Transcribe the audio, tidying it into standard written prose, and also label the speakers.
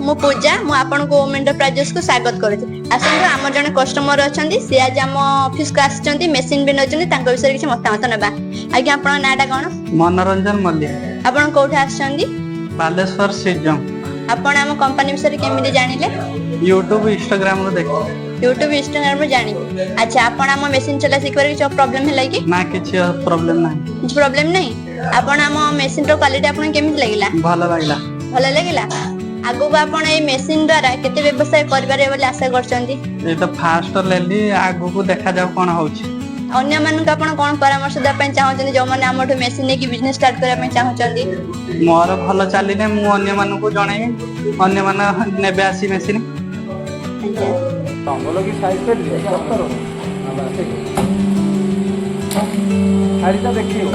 Speaker 1: मु पूजा मु आपन को ओम एंटरप्राइजेस को स्वागत करूछी। आसंतु हमर जने कस्टमर अछंती से आज हम ऑफिस को आछंती मेसिन भी नछंती तांको विषय किछ मतामत नेबा। आगे आपन नाटा कोन?
Speaker 2: मनोरंजन मल्लिक।
Speaker 1: आपन कोठे आछंती?
Speaker 2: बालेश्वर सिजम।
Speaker 1: आपन हम कंपनी विषय केमिति जानिले?
Speaker 2: YouTube Instagram रो देखो।
Speaker 1: YouTube Instagram रो जानि। अच्छा आपन हम मेसिन चला सिखबार किछ प्रॉब्लम हैला कि?
Speaker 2: ना किछ प्रॉब्लम नाही।
Speaker 1: किछ प्रॉब्लम नाही। आपन हम मेसिन रो क्वालिटी आपन केमिति लागिला?
Speaker 3: भलो लागिला।
Speaker 1: भलो लागिला। आगो आपण ए मेसिन द्वारा केते व्यवसाय करबारे बोली आशा करछंती?
Speaker 2: ए तो फास्ट लेली आगो को देखा जाव कोन होउची।
Speaker 1: अन्य मानन का आपण कोन परामर्श द पय चाहछंती जो माने हमठो मेसिन ने की बिजनेस स्टार्ट करा पय चाहछंती?
Speaker 2: मोर भलो चाली ने मु अन्य मानन को जणै अन्य माने नेबे आसी मेसिन।
Speaker 3: तंगलो की साइज पे दे करो। हां देखियो।